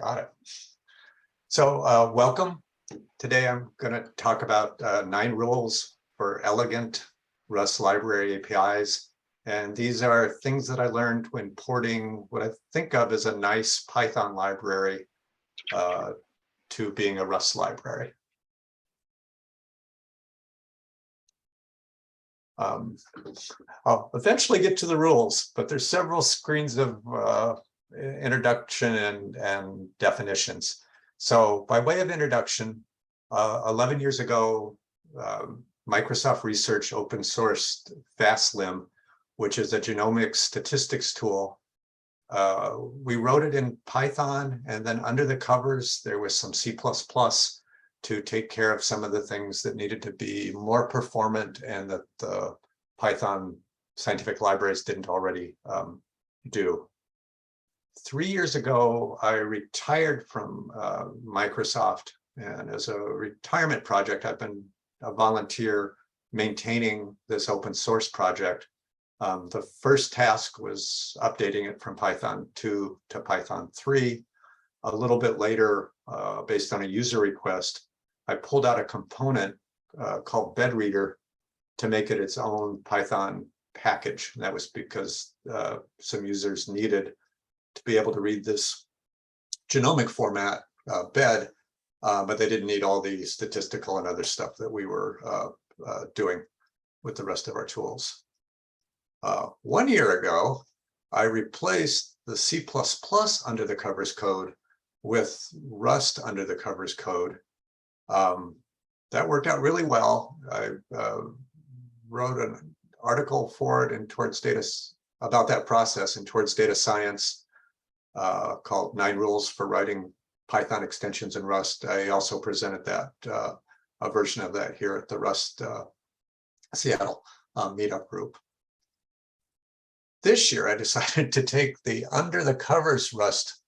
Got it. So welcome. Today I'm going to talk about 9 rules for elegant Rust library APIs. And these are things that I learned when porting what I think of as a nice Python library to being a Rust library. I'll eventually get to the rules, but there's several screens of introduction and definitions. So by way of introduction, 11 years ago, Microsoft Research open sourced FastLim, which is a genomic statistics tool. We wrote it in Python, and then under the covers, there was some C++ to take care of some of the things that needed to be more performant and that the Python scientific libraries didn't already do. 3 years ago, I retired from Microsoft, and as a retirement project, I've been a volunteer maintaining this open source project. The first task was updating it from Python 2 to Python 3. A little bit later, based on a user request, I pulled out a component called bedreader to make it its own Python package. And that was because some users needed to be able to read this genomic format, bed, but they didn't need all the statistical and other stuff that we were doing with the rest of our tools. 1 year ago, I replaced the C++ under the covers code with Rust under the covers code. That worked out really well. I wrote an article for it in Towards Data about that process in Towards Data Science called 9 Rules for Writing Python Extensions in Rust. I also presented that, a version of that here at the Rust Seattle meetup group. This year, I decided to take the under the covers Rust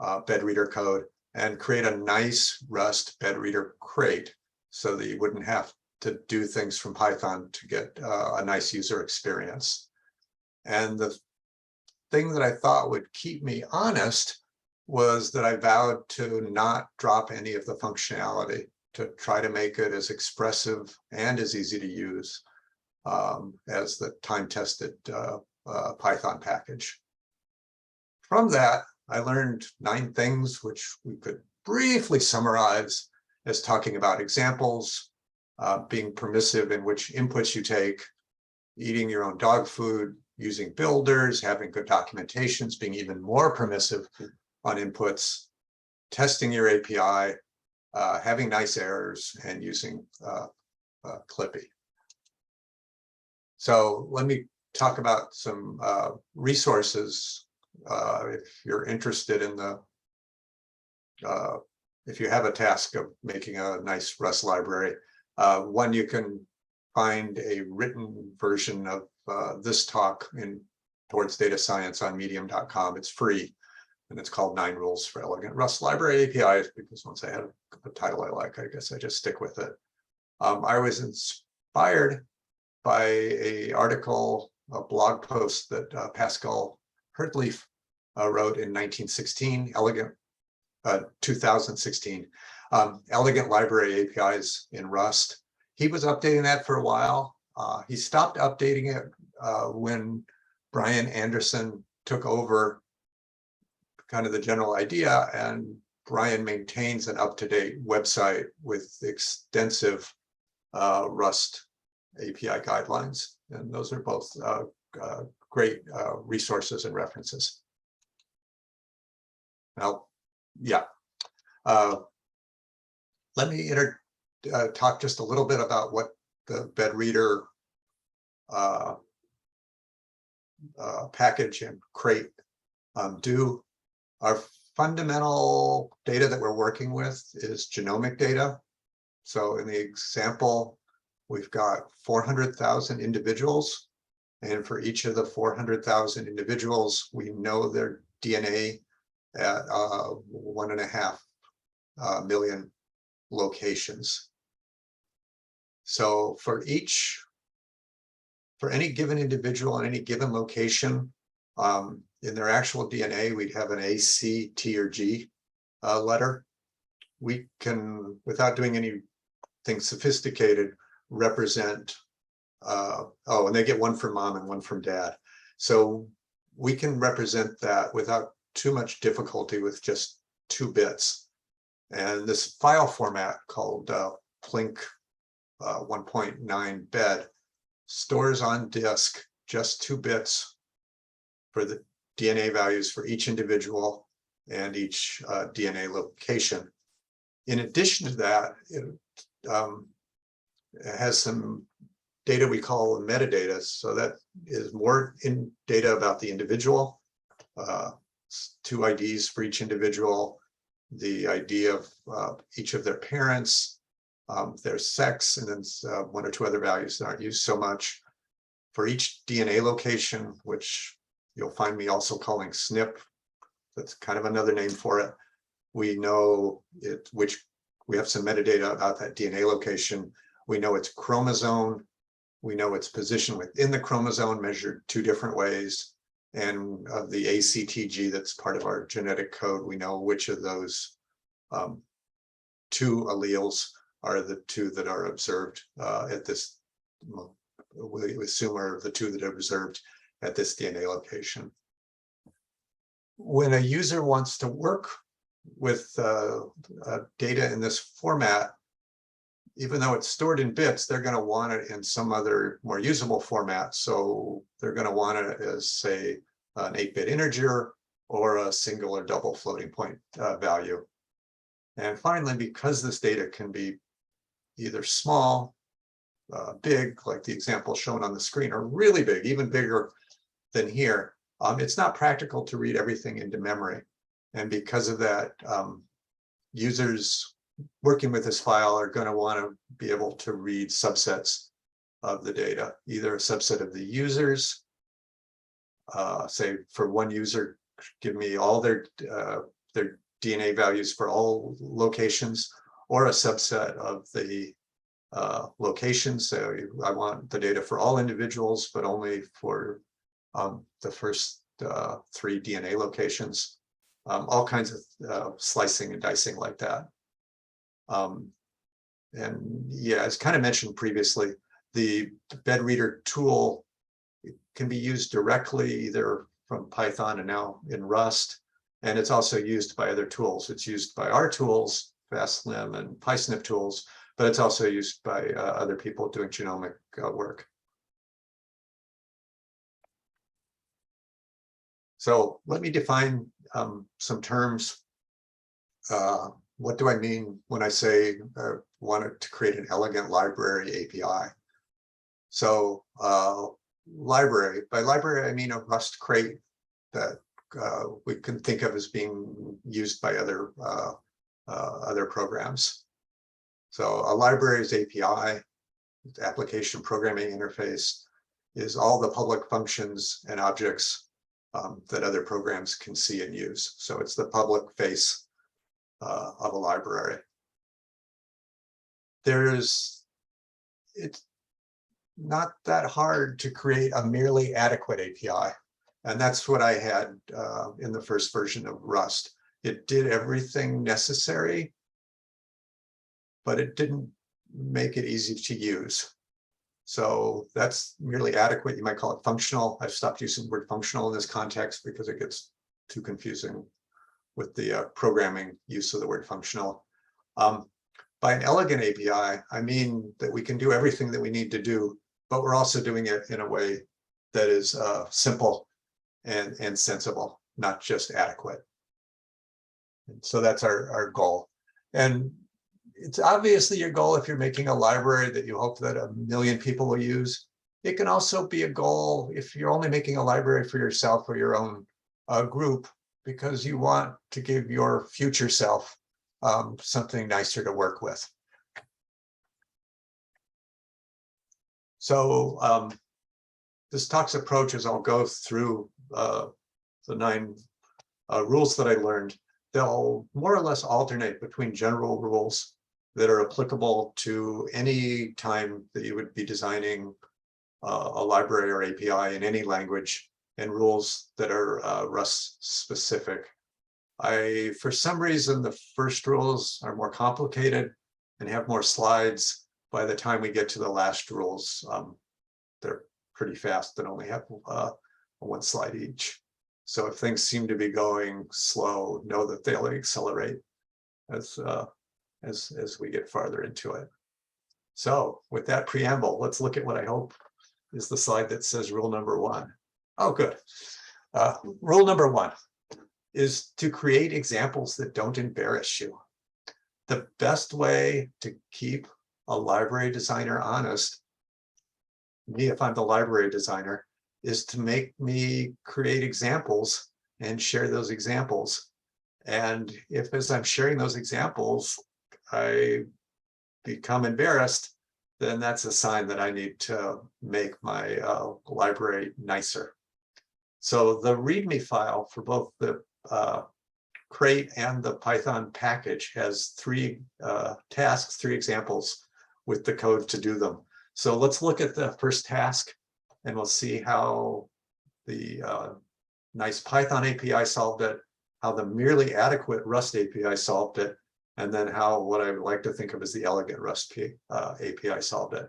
bedreader code and create a nice Rust bedreader crate so that you wouldn't have to do things from Python to get a nice user experience. And the thing that I thought would keep me honest was that I vowed to not drop any of the functionality, to try to make it as expressive and as easy to use as the time-tested Python package. From that, I learned 9 things, which we could briefly summarize as talking about examples, being permissive in which inputs you take, eating your own dog food, using builders, having good documentations, being even more permissive on inputs, testing your API, having nice errors, and using Clippy. So let me talk about some resources if you're interested in the if you have a task of making a nice Rust library. One, you can find a written version of this talk in Towards Data Science on medium.com. It's free, and it's called 9 Rules for Elegant Rust Library APIs, because once I had a title I like, I guess I just stick with it. I was inspired by a article, a blog post that Pascal Hertleaf wrote in 2016, Elegant Library APIs in Rust. He was updating that for a while. He stopped updating it when Brian Anderson took over kind of the general idea, and Brian maintains an up-to-date website with extensive Rust API guidelines. And those are both great resources and references. Now, yeah. Let me talk just a little bit about what the bedreader package and crate do. Our fundamental data that we're working with is genomic data. So in the example, we've got 400,000 individuals. And for each of the 400,000 individuals, we know their DNA at 1.5 million locations. So for any given individual in any given location, in their actual DNA, we'd have an A, C, T, or G letter, we can, without doing anything sophisticated, represent, oh, and they get one from mom and one from dad. So we can represent that without too much difficulty with just 2 bits. And this file format called Plink 1.9 bed stores on disk just 2 bits for the DNA values for each individual and each DNA location. In addition to that, it has some data we call metadata. So that is more in data about the individual, 2 IDs for each individual, the ID of each of their parents, their sex, and then 1 or 2 other values that aren't used so much. For each DNA location, which you'll find me also calling SNP, that's kind of another name for it. We know it, which we have some metadata about that DNA location. We know its chromosome. We know its position within the chromosome measured 2 different ways. And of the ACTG, that's part of our genetic code, we know which of those 2 alleles are the 2 that are observed at this, we assume are the 2 that are observed at this DNA location. When a user wants to work with data in this format, even though it's stored in bits, they're going to want it in some other more usable format. So they're going to want it as, say, an 8-bit integer or a single or double floating point value. And finally, because this data can be either small, big, like the example shown on the screen, or really big, even bigger than here, it's not practical to read everything into memory. And because of that, users working with this file are going to want to be able to read subsets of the data, either a subset of the users, say for one user, give me all their DNA values for all locations, or a subset of the locations. So I want the data for all individuals, but only for the first 3 DNA locations, all kinds of slicing and dicing like that. And yeah, as kind of mentioned previously, the bed reader tool can be used directly either from Python and now in Rust, and it's also used by other tools. It's used by our tools, FastLim and PySnip tools, but it's also used by other people doing genomic work. So let me define some terms. What do I mean when I say wanted to create an elegant library API? So library, by library I mean a Rust crate that we can think of as being used by other programs. So a library's API, application programming interface, is all the public functions and objects that other programs can see and use. So it's the public face of a library. It's not that hard to create a merely adequate API. And that's what I had in the first version of Rust. It did everything necessary, but it didn't make it easy to use. So that's merely adequate. You might call it functional. I've stopped using the word functional in this context because it gets too confusing with the programming use of the word functional. By an elegant API, I mean that we can do everything that we need to do, but we're also doing it in a way that is simple and sensible, not just adequate. And so that's our goal. And it's obviously your goal if you're making a library that you hope that 1 million people will use. It can also be a goal if you're only making a library for yourself or your own group, because you want to give your future self something nicer to work with. So this talk's approach is I'll go through the 9 rules that I learned. They'll more or less alternate between general rules that are applicable to any time that you would be designing a library or API in any language, and rules that are Rust specific. For some reason, the first rules are more complicated and have more slides. By the time we get to the last rules, they're pretty fast and only have one slide each. So if things seem to be going slow, know that they'll accelerate as we get farther into it. So with that preamble, let's look at what I hope is the slide that says rule number 1. Oh, good. Rule number 1 is to create examples that don't embarrass you. The best way to keep a library designer honest, me if I'm the library designer, is to make me create examples and share those examples. And if as I'm sharing those examples, I become embarrassed, then that's a sign that I need to make my library nicer. So the README file for both the crate and the Python package has 3 tasks, 3 examples with the code to do them. So let's look at the first task and we'll see how the nice Python API solved it, how the merely adequate Rust API solved it, and then how what I would like to think of as the elegant Rust API solved it.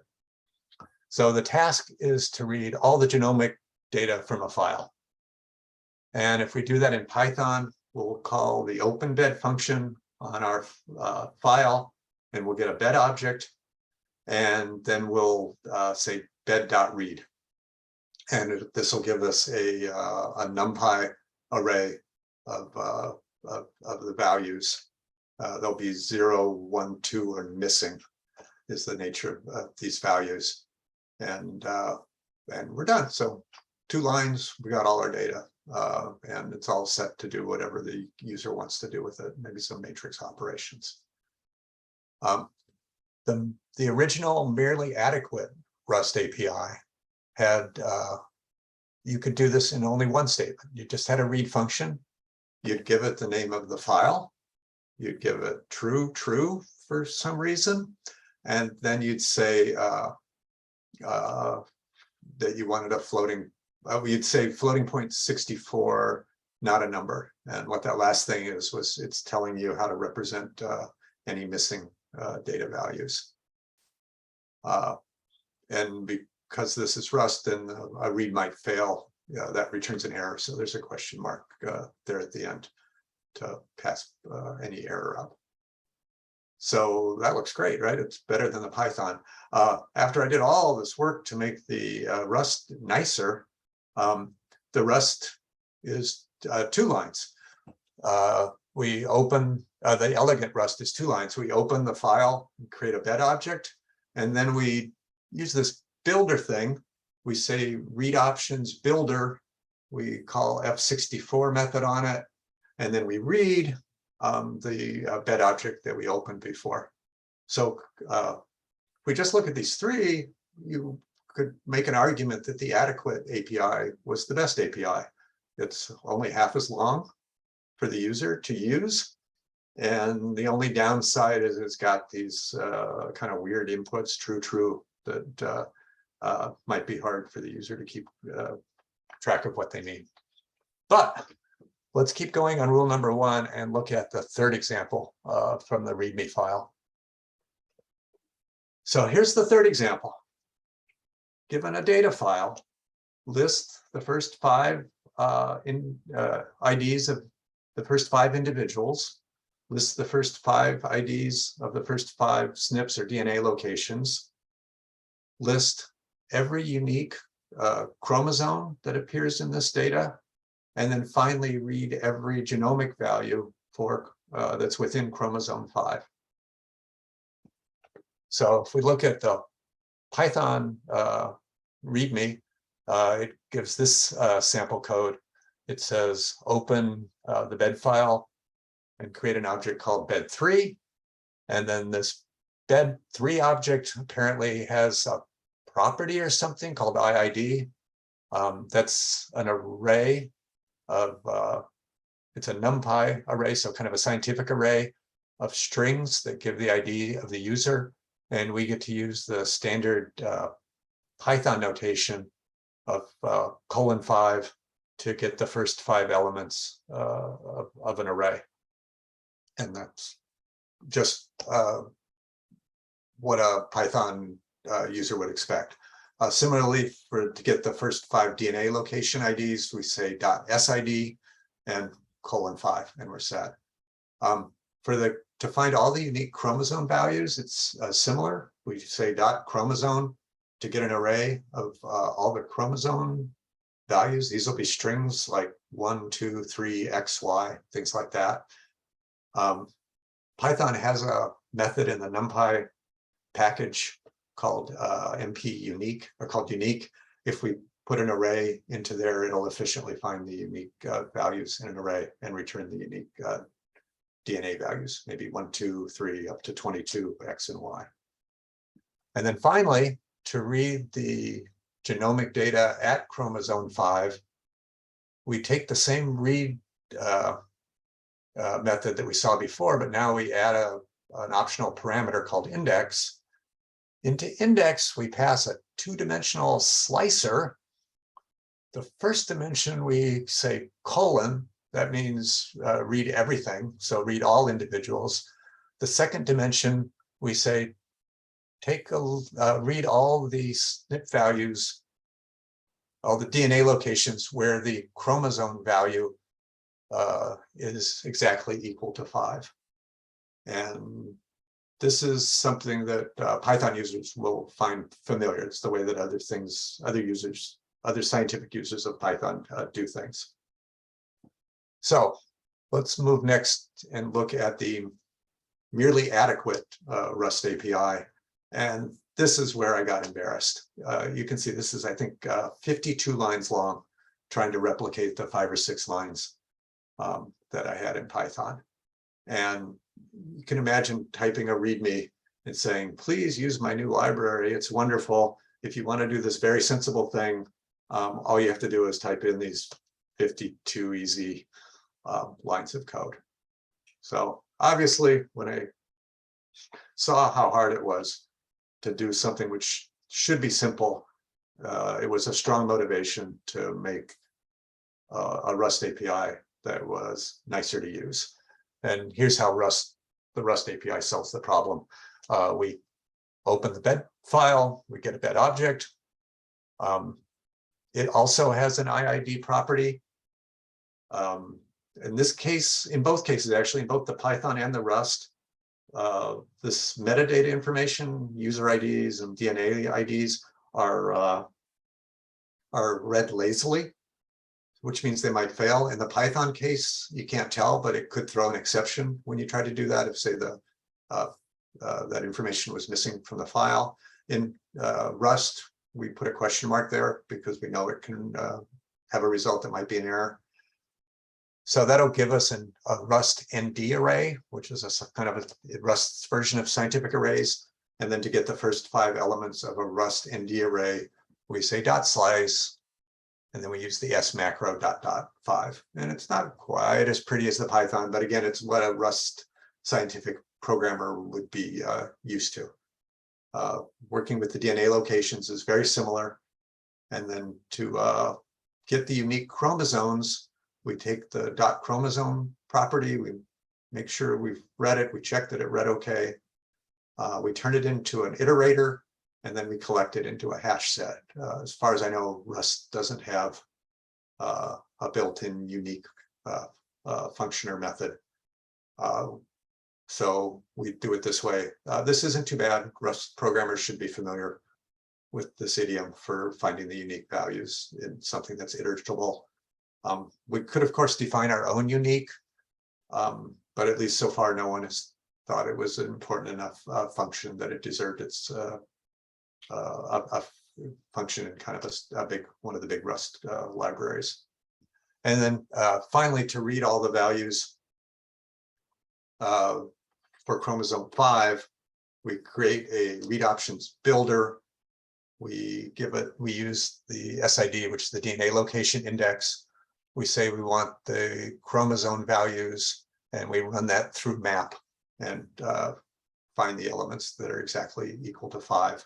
So the task is to read all the genomic data from a file. And if we do that in Python, we'll call the openBed function on our file, and we'll get a bed object, and then we'll say bed.read. And this will give us a NumPy array of the values. There'll be 0, 1, 2, or missing is the nature of these values. And we're done. So 2 lines, we got all our data. And it's all set to do whatever the user wants to do with it, maybe some matrix operations. The original merely adequate Rust API had, you could do this in only one statement. You just had a read function. You'd give it the name of the file. You'd give it true for some reason. And then you'd say that you wanted a floating, you'd say floating point 64, not a number. And what that last thing is, was it's telling you how to represent any missing data values. And because this is Rust, then a read might fail. That returns an error. So there's a question mark there at the end to pass any error up. So that looks great, right? It's better than the Python. After I did all this work to make the Rust nicer, the Rust is 2 lines. We open, the elegant Rust is 2 lines. We open the file, and create a bed object, and then we use this builder thing. We say read options builder. We call F64 method on it, and then we read the bed object that we opened before. So if we just look at these 3, you could make an argument that the adequate API was the best API. It's only half as long for the user to use. And the only downside is it's got these kind of weird inputs, true, that might be hard for the user to keep track of what they mean. But let's keep going on rule number 1 and look at the 3rd example from the README file. So here's the 3rd example. Given a data file, list the first 5 IDs of the first 5 individuals, list the first 5 IDs of the first 5 SNPs or DNA locations, list every unique chromosome that appears in this data, and then finally read every genomic value for that's within chromosome 5. So if we look at the Python README, it gives this sample code. It says open the bed file and create an object called bed3. And then this bed3 object apparently has a property or something called IID. That's an array of, it's a NumPy array, so kind of a scientific array of strings that give the ID of the user. And we get to use the standard Python notation of :5 to get the first 5 elements of an array. And that's just what a Python user would expect. Similarly, to get the first 5 DNA location IDs, we say .sid and :5, and we're set. To find all the unique chromosome values, it's similar. We say .chromosome to get an array of all the chromosome values. These will be strings like 1, 2, 3, X, Y, things like that. Python has a method in the NumPy package called unique. If we put an array into there, it'll efficiently find the unique values in an array and return the unique DNA values, maybe 1, 2, 3, up to 22 X and Y. And then finally, to read the genomic data at chromosome 5, we take the same read method that we saw before, but now we add an optional parameter called index. Into index, we pass a 2-dimensional slicer. The first dimension, we say colon. That means read everything, so read all individuals. The second dimension, we say read all the SNP values, all the DNA locations where the chromosome value is exactly equal to 5. And this is something that Python users will find familiar. It's the way that other scientific users of Python do things. So let's move next and look at the merely adequate Rust API. And this is where I got embarrassed. You can see this is, I think, 52 lines long, trying to replicate the 5 or 6 lines that I had in Python. And you can imagine typing a README and saying, please use my new library. It's wonderful. If you want to do this very sensible thing, all you have to do is type in these 52 easy lines of code. So obviously, when I saw how hard it was to do something which should be simple, it was a strong motivation to make a Rust API that was nicer to use. And here's how the Rust API solves the problem. We open the bed file, we get a bed object. It also has an IID property. In this case, in both cases, actually, in both the Python and the Rust, this metadata information, user IDs and DNA IDs are read lazily, which means they might fail. In the Python case, you can't tell, but it could throw an exception when you try to do that if, say, that information was missing from the file. In Rust, we put a question mark there because we know it can have a result that might be an error. So that'll give us a Rust ND array, which is a kind of a Rust's version of scientific arrays. And then to get the first 5 elements of a Rust ND array, we say .slice, and then we use the S macro .5. And it's not quite as pretty as the Python, but again, it's what a Rust scientific programmer would be used to. Working with the DNA locations is very similar. And then to get the unique chromosomes, we take the .chromosome property, we make sure we've read it, we check that it read okay. We turn it into an iterator, and then we collect it into a hash set. As far as I know, Rust doesn't have a built-in unique function or method. So we do it this way. This isn't too bad. Rust programmers should be familiar with this idiom for finding the unique values in something that's iterable. We could, of course, define our own unique, but at least so far, no one has thought it was an important enough function that it deserved its a function in kind of one of the big Rust libraries. And then finally, to read all the values for chromosome 5, we create a read options builder. We use the SID, which is the DNA location index. We say we want the chromosome values, and we run that through map and find the elements that are exactly equal to 5.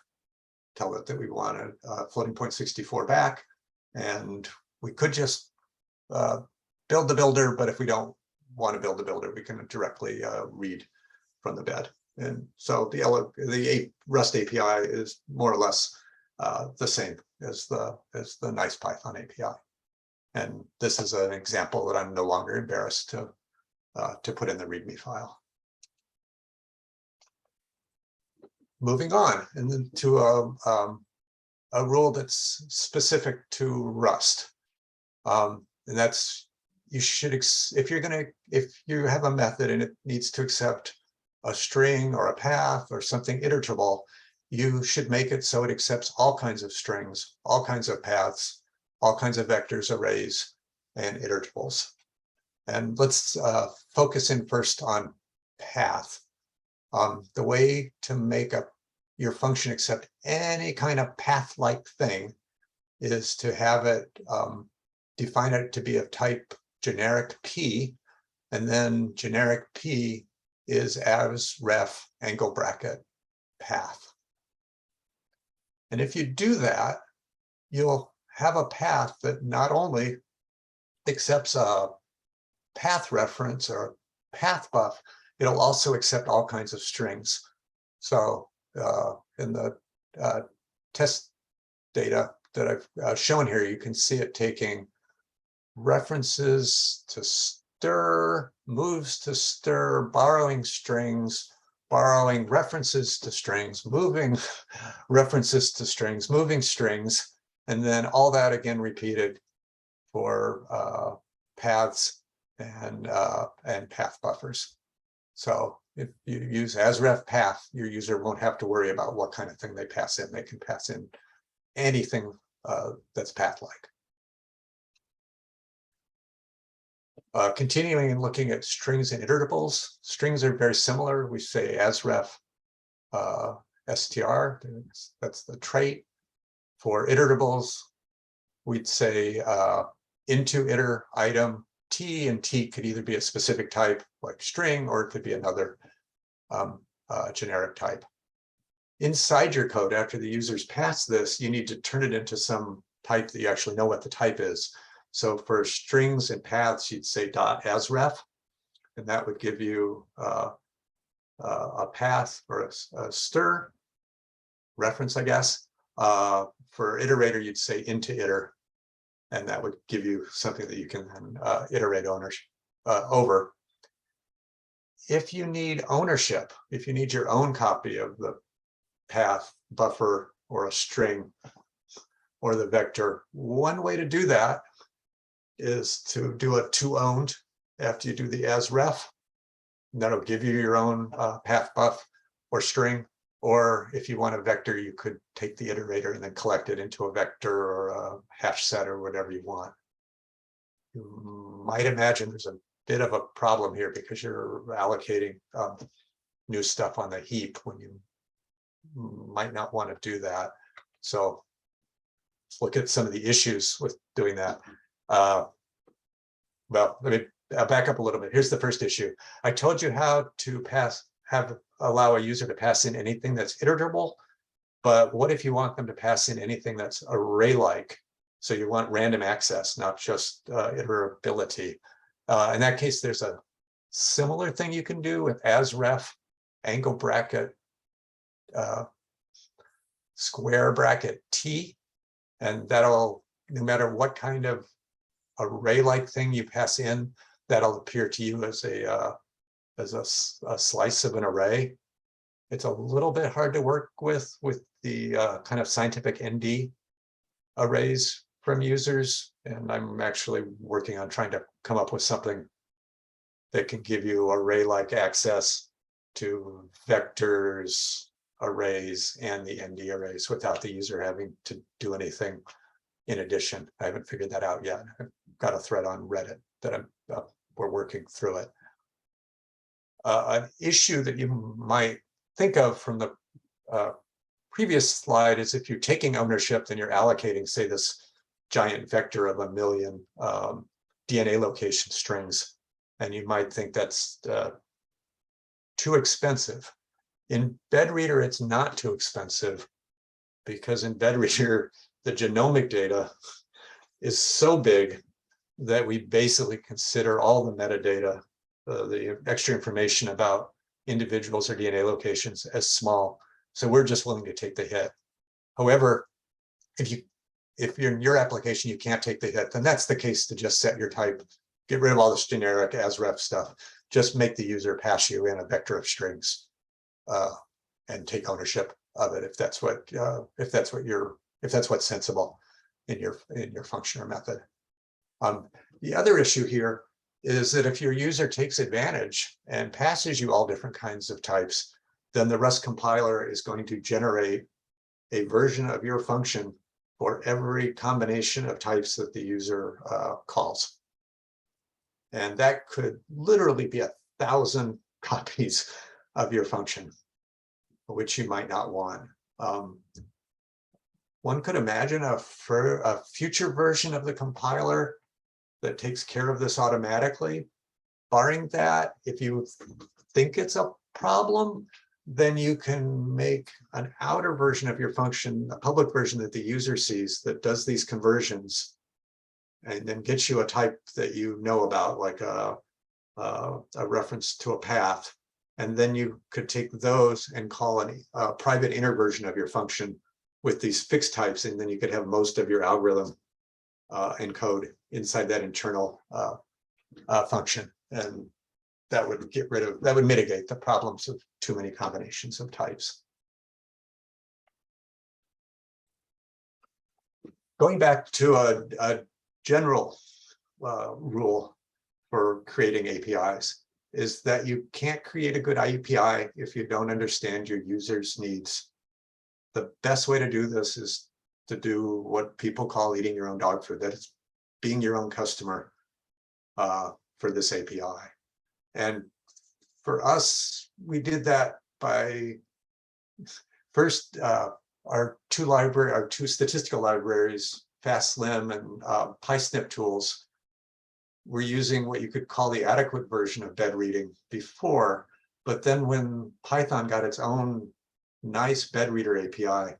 Tell it that we want a floating point 64 back, and we could just build the builder, but if we don't want to build the builder, we can directly read from the bed. And so the Rust API is more or less the same as the nice Python API. And this is an example that I'm no longer embarrassed to put in the README file. Moving on, and then to a rule that's specific to Rust, and that's if you have a method and it needs to accept a string or a path or something iterable, you should make it so it accepts all kinds of strings, all kinds of paths, all kinds of vectors, arrays, and iterables. And let's focus in first on path. The way to make your function accept any kind of path-like thing is to have it define it to be of type generic P, and then generic P is as ref angle bracket path. And if you do that, you'll have a path that not only accepts a path reference or path buff, it'll also accept all kinds of strings. So in the test data that I've shown here, you can see it taking references to stir, moves to stir, borrowing strings, borrowing references to strings, moving references to strings, moving strings, and then all that again repeated for paths and path buffers. So if you use asref path, your user won't have to worry about what kind of thing they pass in. They can pass in anything that's path-like. Continuing and looking at strings and iterables, strings are very similar. We say asref str, that's the trait. For iterables, we'd say into iter item t, and t could either be a specific type like string, or it could be another generic type. Inside your code, after the users pass this, you need to turn it into some type that you actually know what the type is. So for strings and paths, you'd say .asref, and that would give you a path or a stir reference, I guess. For iterator, you'd say into iter, and that would give you something that you can then iterate over. If you need ownership, if you need your own copy of the path, buffer, or a string, or the vector, one way to do that is to do a toOwned after you do the asref. That'll give you your own path buff or string. Or if you want a vector, you could take the iterator and then collect it into a vector or a hash set or whatever you want. You might imagine there's a bit of a problem here because you're allocating new stuff on the heap when you might not want to do that. So let's look at some of the issues with doing that. Well, let me back up a little bit. Here's the first issue. I told you how to allow a user to pass in anything that's iterable, but what if you want them to pass in anything that's array-like? So you want random access, not just iterability. In that case, there's a similar thing you can do with asref angle bracket square bracket t, and that'll, no matter what kind of array-like thing you pass in, that'll appear to you as a slice of an array. It's a little bit hard to work with the kind of scientific ND arrays from users, and I'm actually working on trying to come up with something that can give you array-like access to vectors, arrays, and the ND arrays without the user having to do anything in addition. I haven't figured that out yet. I've got a thread on Reddit that we're working through it. An issue that you might think of from the previous slide is if you're taking ownership, then you're allocating, say, this giant vector of 1 million DNA location strings, and you might think that's too expensive. In BedReader, it's not too expensive, because in BedReader, the genomic data is so big that we basically consider all the metadata, the extra information about individuals or DNA locations as small. So we're just willing to take the hit. However, if you're in your application, you can't take the hit, then that's the case to just set your type, get rid of all this generic asref stuff, just make the user pass you in a vector of strings and take ownership of it if that's what's sensible in your function or method. The other issue here is that if your user takes advantage and passes you all different kinds of types, then the Rust compiler is going to generate a version of your function for every combination of types that the user calls. And that could literally be 1,000 copies of your function, which you might not want. One could imagine a future version of the compiler that takes care of this automatically. Barring that, if you think it's a problem, then you can make an outer version of your function, a public version that the user sees that does these conversions and then gets you a type that you know about, like a reference to a path. And then you could take those and call a private inner version of your function with these fixed types, and then you could have most of your algorithm encode inside that internal function. And that would mitigate the problems of too many combinations of types. Going back to a general rule for creating APIs is that you can't create a good API if you don't understand your user's needs. The best way to do this is to do what people call eating your own dog food. That is being your own customer for this API. And for us, we did that by first our two statistical libraries, FastSlim and PySnip tools, were using what you could call the adequate version of bed reading before. But then when Python got its own nice bed reader API,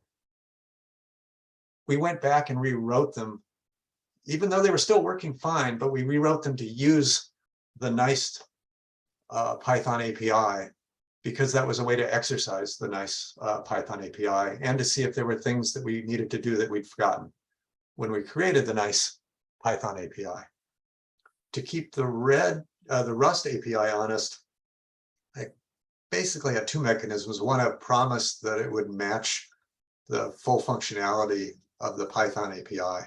we went back and rewrote them, even though they were still working fine, but we rewrote them to use the nice Python API, because that was a way to exercise the nice Python API and to see if there were things that we needed to do that we'd forgotten when we created the nice Python API. To keep the Rust API honest, I basically had two mechanisms. One, I promised that it would match the full functionality of the Python API.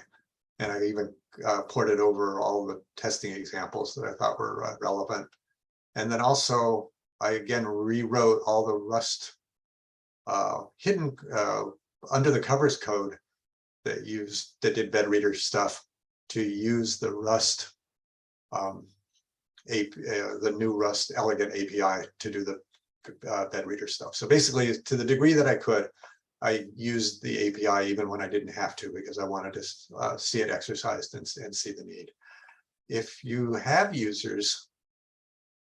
And I even ported over all the testing examples that I thought were relevant. And then also, I again rewrote all the Rust hidden under the covers code that did bed reader stuff to use the Rust the new Rust elegant API to do the bed reader stuff. So basically, to the degree that I could, I used the API even when I didn't have to, because I wanted to see it exercised and see the need. If you have users,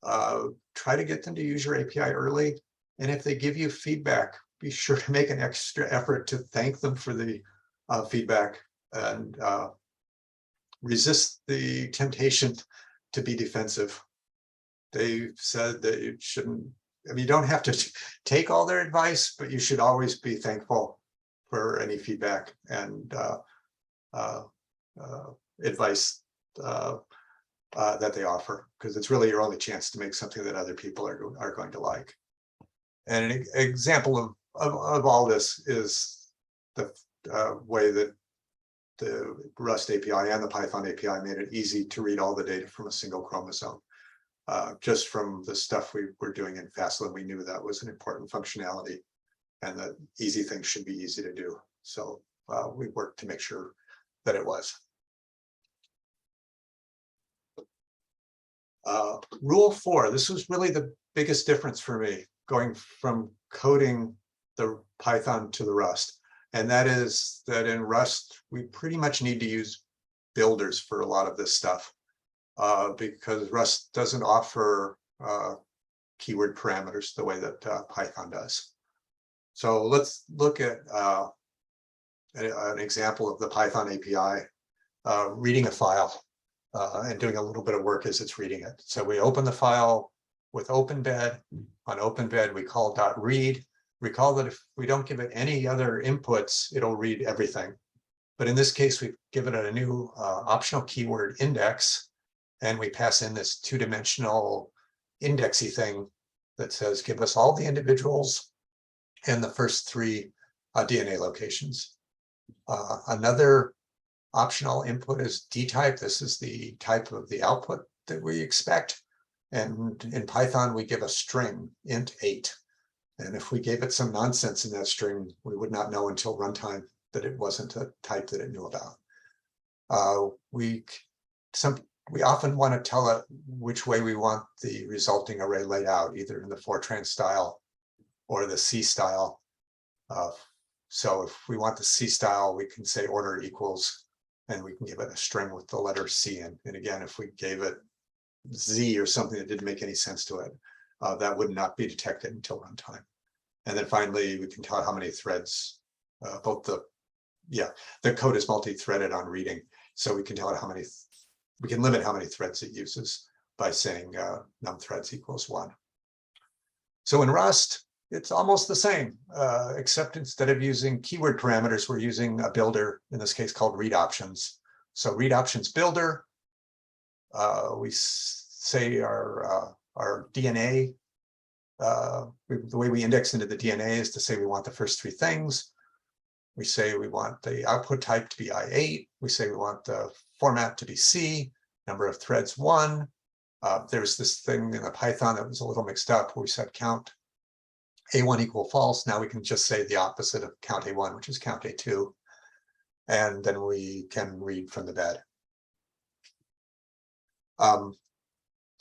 try to get them to use your API early. And if they give you feedback, be sure to make an extra effort to thank them for the feedback and resist the temptation to be defensive. They said that you shouldn't, I mean, you don't have to take all their advice, but you should always be thankful for any feedback and advice that they offer, because it's really your only chance to make something that other people are going to like. And an example of all this is the way that the Rust API and the Python API made it easy to read all the data from a single chromosome. Just from the stuff we were doing in FastSlim, we knew that was an important functionality and that easy things should be easy to do. So we worked to make sure that it was. Rule 4, this was really the biggest difference for me, going from coding the Python to the Rust. And that is that in Rust, we pretty much need to use builders for a lot of this stuff, because Rust doesn't offer keyword parameters the way that Python does. So let's look at an example of the Python API reading a file. and doing a little bit of work as it's reading it. So we open the file with openbed. On openbed, we call .read. Recall that if we don't give it any other inputs, it'll read everything. But in this case, we've given it a new optional keyword index, and we pass in this two-dimensional indexy thing that says, give us all the individuals and the first three DNA locations. Another optional input is dtype. This is the type of the output that we expect. And in Python, we give a string, int 8. And if we gave it some nonsense in that string, we would not know until runtime that it wasn't a type that it knew about. We often want to tell it which way we want the resulting array laid out, either in the Fortran style or the C style. So if we want the C style, we can say order equals, and we can give it a string with the letter C in. And again, if we gave it Z or something that didn't make any sense to it, that would not be detected until runtime. And then finally, we can tell how many threads, the code is multi-threaded on reading. So we can tell it how many, we can limit how many threads it uses by saying num threads equals 1. So in Rust, it's almost the same, except instead of using keyword parameters, we're using a builder, in this case called read options. So read options builder, we say our DNA, the way we index into the DNA is to say we want the first three things. We say we want the output type to be I8. We say we want the format to be C, number of threads 1. There's this thing in the Python that was a little mixed up where we said count A1 equal false. Now we can just say the opposite of count A1, which is count A2. And then we can read from the bed.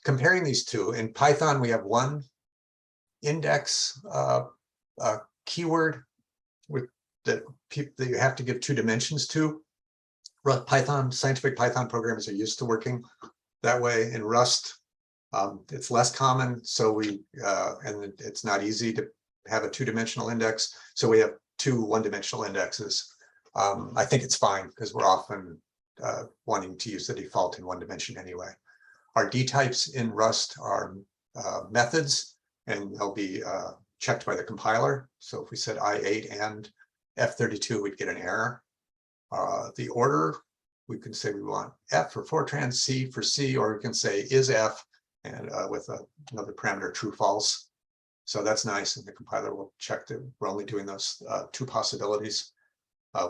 Comparing these two, in Python, we have one index keyword that you have to give 2 dimensions to. Python, scientific Python programmers are used to working that way. In Rust, it's less common, so and it's not easy to have a 2-dimensional index. So we have 2 1-dimensional indexes. I think it's fine because we're often wanting to use the default in 1 dimension anyway. Our dtypes in Rust are methods, and they'll be checked by the compiler. So if we said I8 and F32, we'd get an error. The order, we can say we want F for Fortran, C for C, or we can say is F, and with another parameter, true, false. So that's nice, and the compiler will check that we're only doing those 2 possibilities.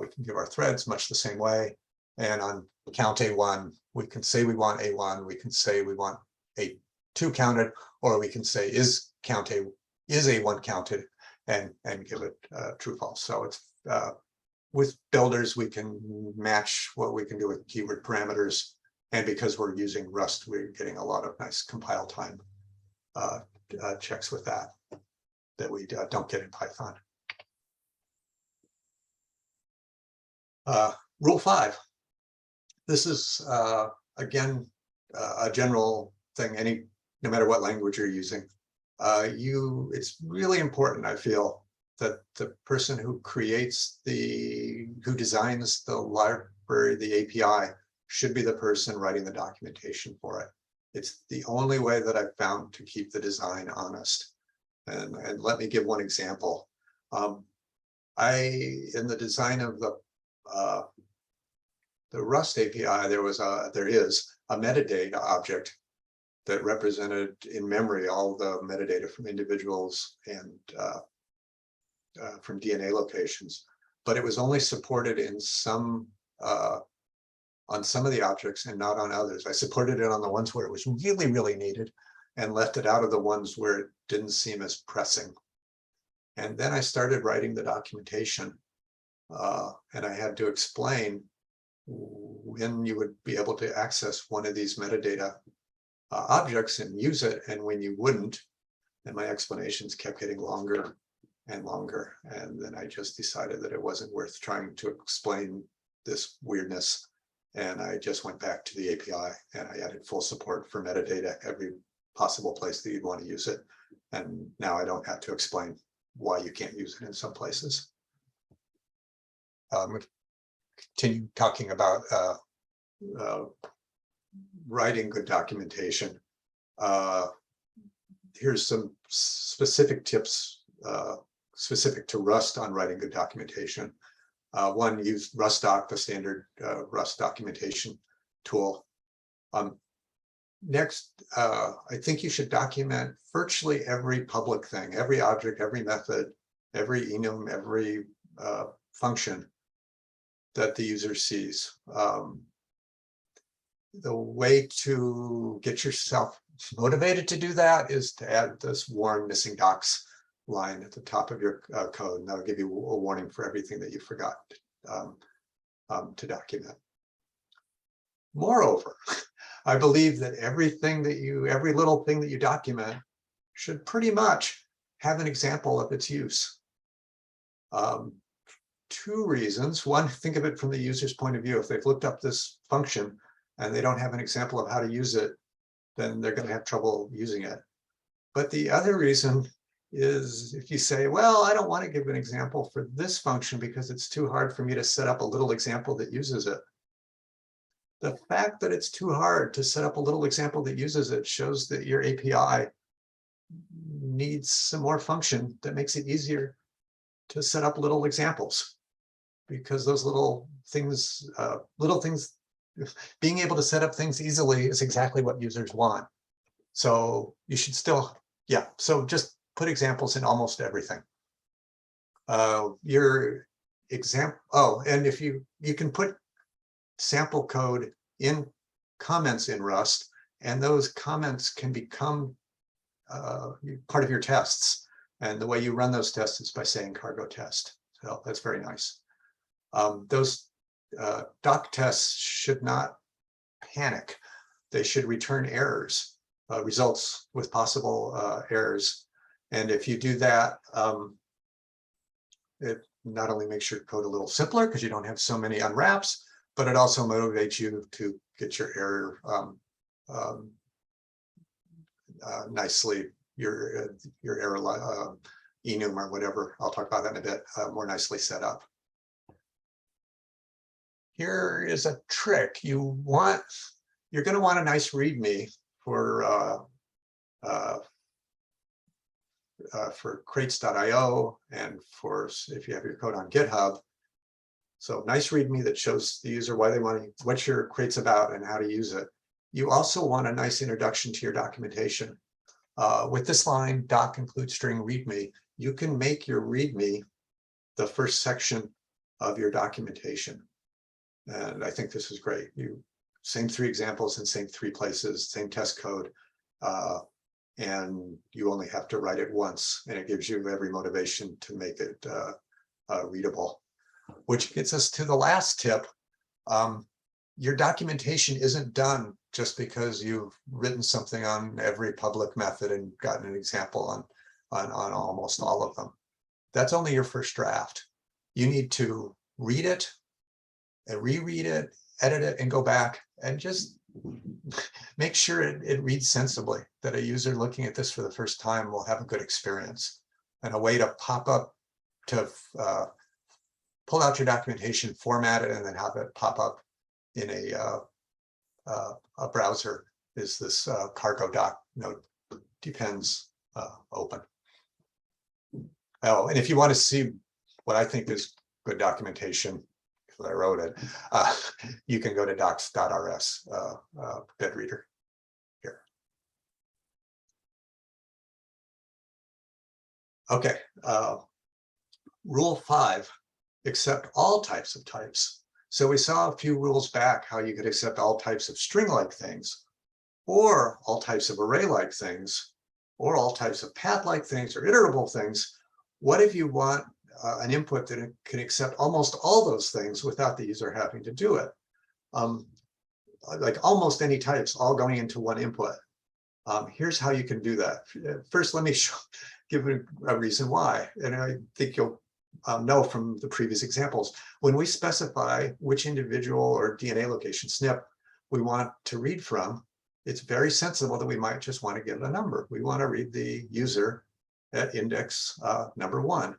We can give our threads much the same way. And on count A1, we can say we want A1, we can say we want A2 counted, or we can say is A1 counted, and give it true, false. So it's with builders, we can match what we can do with keyword parameters. And because we're using Rust, we're getting a lot of nice compile time checks with that we don't get in Python. Rule 5. This is, again, a general thing, no matter what language you're using. It's really important, I feel, that the person who designs the library, the API, should be the person writing the documentation for it. It's the only way that I've found to keep the design honest. And let me give one example. In the design of the Rust API, there is a metadata object that represented in memory all the metadata from individuals and from DNA locations, but it was only supported in on some of the objects and not on others. I supported it on the ones where it was really, really needed and left it out of the ones where it didn't seem as pressing. And then I started writing the documentation, and I had to explain when you would be able to access one of these metadata objects and use it, and when you wouldn't. And my explanations kept getting longer and longer. And then I just decided that it wasn't worth trying to explain this weirdness. And I just went back to the API and I added full support for metadata every possible place that you'd want to use it. And now I don't have to explain why you can't use it in some places. I'm going to continue talking about writing good documentation. Here's some specific tips specific to Rust on writing good documentation. One, use RustDoc, the standard Rust documentation tool. Next, I think you should document virtually every public thing, every object, every method, every enum, every function that the user sees. The way to get yourself motivated to do that is to add this warn missing docs line at the top of your code, and that'll give you a warning for everything that you forgot to document. Moreover, I believe that every little thing that you document should pretty much have an example of its use. Two reasons. One, think of it from the user's point of view. If they've looked up this function and they don't have an example of how to use it, then they're going to have trouble using it. But the other reason is if you say, well, I don't want to give an example for this function because it's too hard for me to set up a little example that uses it. The fact that it's too hard to set up a little example that uses it shows that your API needs some more function that makes it easier to set up little examples, because those little things, being able to set up things easily is exactly what users want. So you should still, so just put examples in almost everything. Your example, and if you can put sample code in comments in Rust, and those comments can become part of your tests. And the way you run those tests is by saying cargo test. So that's very nice. Those doc tests should not panic. They should return errors, results with possible errors. And if you do that, it not only makes your code a little simpler because you don't have so many unwraps, but it also motivates you to get your error nicely, your error enum or whatever, I'll talk about that in a bit, more nicely set up. Here is a trick. You're going to want a nice README for crates.io and for if you have your code on GitHub. So nice README that shows the user why they want to, what your crate's about and how to use it. You also want a nice introduction to your documentation. With this line, doc include string README, you can make your README the first section of your documentation. And I think this is great. Same three examples in same three places, same test code, and you only have to write it once, and it gives you every motivation to make it readable. Which gets us to the last tip. Your documentation isn't done just because you've written something on every public method and gotten an example on almost all of them. That's only your first draft. You need to read it and reread it, edit it, and go back and just make sure it reads sensibly, that a user looking at this for the first time will have a good experience. And a way to pop up to pull out your documentation, format it, and then have it pop up in a browser is this cargo doc node depends open. Oh, and if you want to see what I think is good documentation, because I wrote it, you can go to docs.rs bed reader here. Okay, rule 5, accept all types of types. So we saw a few rules back how you could accept all types of string-like things, or all types of array-like things, or all types of path-like things, or iterable things. What if you want an input that can accept almost all those things without the user having to do it? Like almost any types all going into one input. Here's how you can do that. First, let me give a reason why, and I think you'll know from the previous examples. When we specify which individual or DNA location SNP we want to read from, it's very sensible that we might just want to give a number. We want to read the user at index number 1.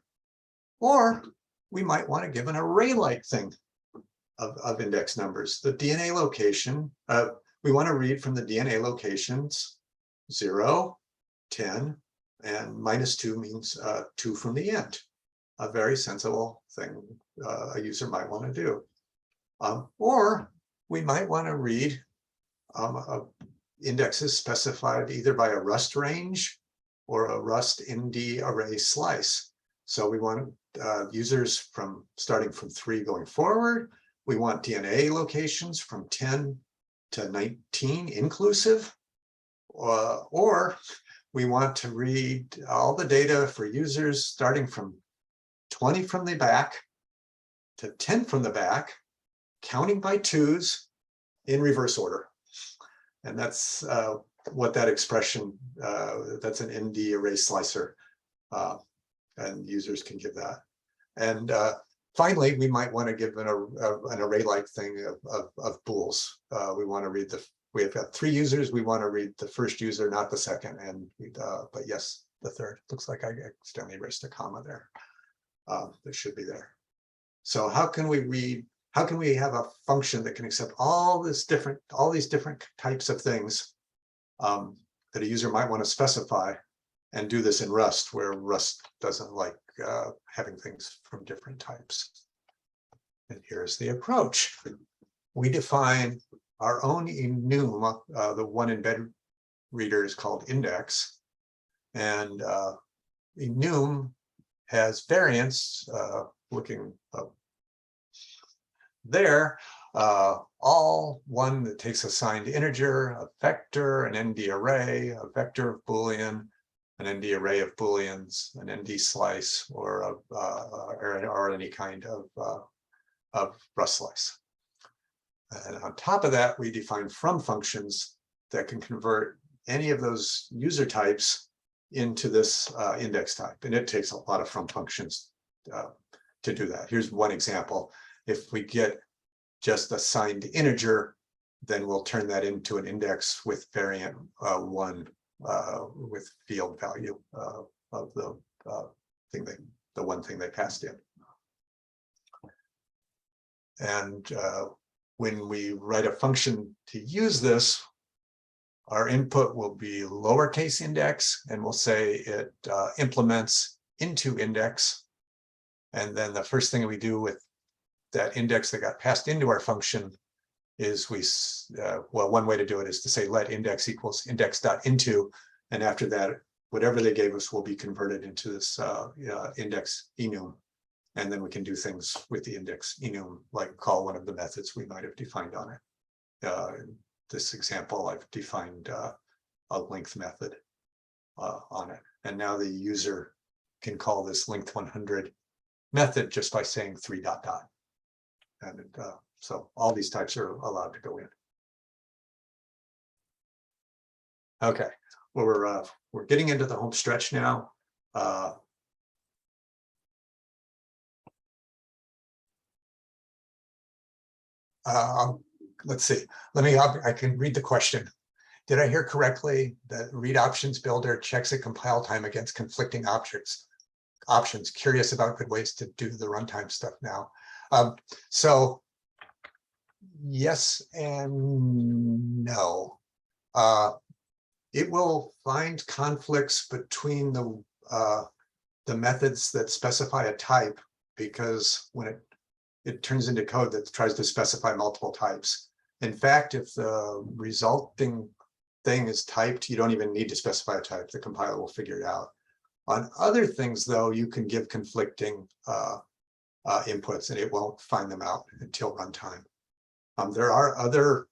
Or we might want to give an array-like thing of index numbers. The DNA location, we we want to read from the DNA locations 0, 10, and -2 means 2 from the end. A very sensible thing a user might want to do. Or we might want to read indexes specified either by a Rust range or a Rust ND array slice. So we want users from starting from 3 going forward. We want DNA locations from 10 to 19 inclusive, or we want to read all the data for users starting from 20 from the back to 10 from the back, counting by 2s in reverse order. And that's what that expression, that's an ND array slicer, and users can give that. And finally, we might want to give an array-like thing of bools. We want to read we have got 3 users. We want to read the first user, not the second, and but yes, the third. Looks like I accidentally erased a comma there. That should be there. So how can we read? How can we have a function that can accept all these different types of things that a user might want to specify, and do this in Rust, where Rust doesn't like having things from different types? And here's the approach. We define our own enum. The one embed reader is called index, and enum has variants looking up there, all one that takes a signed integer, a vector, an ND array, a vector of Boolean, an ND array of Booleans, an ND slice, or any kind of Rust slice. And on top of that, we define from functions that can convert any of those user types into this index type. And it takes a lot of from functions to do that. Here's one example. If we get just a signed integer, then we'll turn that into an index with variant 1 with field value of the one thing they passed in. And when we write a function to use this, our input will be lowercase index, and we'll say it implements into index. And then the first thing we do with that index that got passed into our function is well, one way to do it is to say let index equals index.into, and after that, whatever they gave us will be converted into this index enum. And then we can do things with the index enum, like call one of the methods we might have defined on it. In this example, I've defined a length method on it. And now the user can call this length 100 method just by saying 3 ... And so all these types are allowed to go in. Okay, well, we're getting into the home stretch now. Let's see. I can read the question. Did I hear correctly that read options builder checks at compile time against conflicting options? Curious about good ways to do the runtime stuff now. So yes and no. It will find conflicts between the methods that specify a type, because when it turns into code that tries to specify multiple types. In fact, if the resulting thing is typed, you don't even need to specify a type. The compiler will figure it out. On other things, though, you can give conflicting inputs, and it won't find them out until runtime. There are other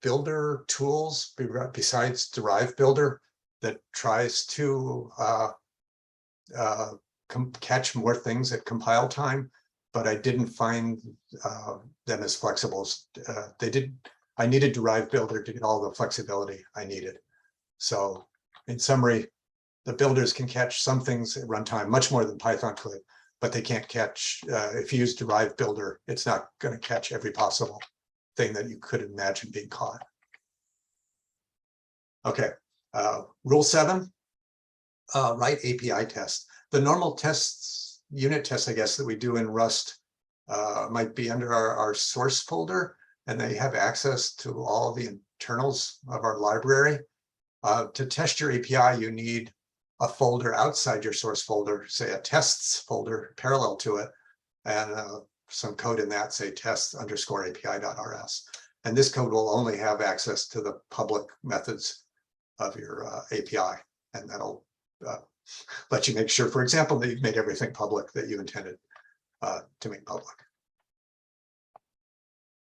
builder tools besides Derive Builder that tries to catch more things at compile time, but I didn't find them as flexible as I needed Derive Builder to get all the flexibility I needed. So in summary, the builders can catch some things at runtime much more than Python could, but they can't catch, if you use Derive Builder, it's not going to catch every possible thing that you could imagine being caught. Okay, rule 7, write API test. The normal tests, unit tests, I guess, that we do in Rust might be under our source folder, and they have access to all the internals of our library. To test your API, you need a folder outside your source folder, say a tests folder parallel to it, and some code in that, say test_api.rs. And this code will only have access to the public methods of your API, and that'll let you make sure, for example, that you've made everything public that you intended to make public.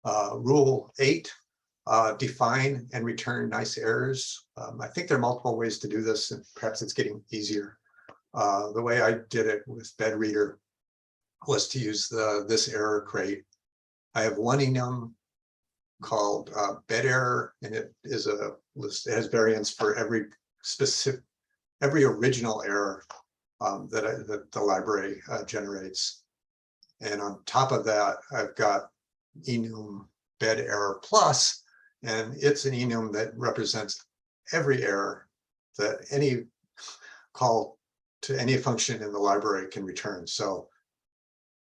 Rule 8, define and return nice errors. I think there are multiple ways to do this, and perhaps it's getting easier. The way I did it with bedreader was to use this error crate. I have one enum called bed error, and it is a list. It has variants for every original error that the library generates. And on top of that, I've got enum bed error plus, and it's an enum that represents every error that any call to any function in the library can return. So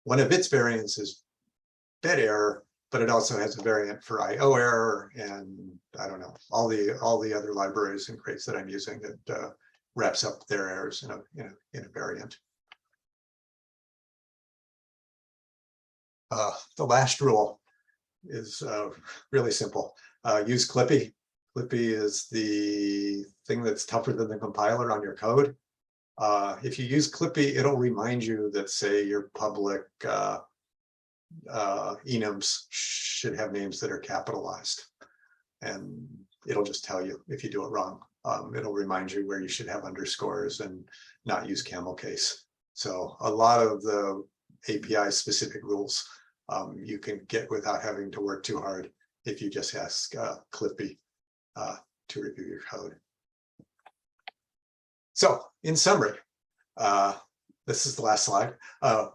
one of its variants is bed error, but it also has a variant for IO error, and I don't know, all the other libraries and crates that I'm using that wraps up their errors in a variant. The last rule is really simple. Use Clippy. Clippy is the thing that's tougher than the compiler on your code. If you use Clippy, it'll remind you that, say, your public enums should have names that are capitalized. And it'll just tell you if you do it wrong. It'll remind you where you should have underscores and not use camel case. So a lot of the API specific rules you can get without having to work too hard if you just ask Clippy to review your code. So in summary, this is the last slide.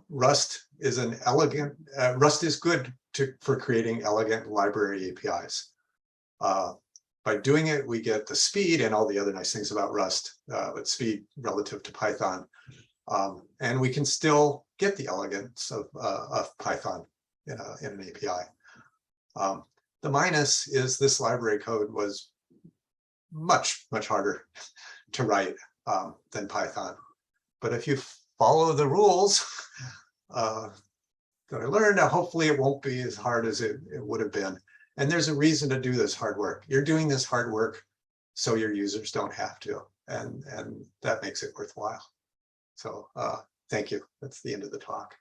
Rust is an elegant, Rust is good for creating elegant library APIs. By doing it, we get the speed and all the other nice things about Rust, but speed relative to Python. And we can still get the elegance of Python in an API. The minus is this library code was much harder to write than Python. But if you follow the rules that I learned, hopefully it won't be as hard as it would have been. And there's a reason to do this hard work. You're doing this hard work so your users don't have to, and that makes it worthwhile. So thank you. That's the end of the talk.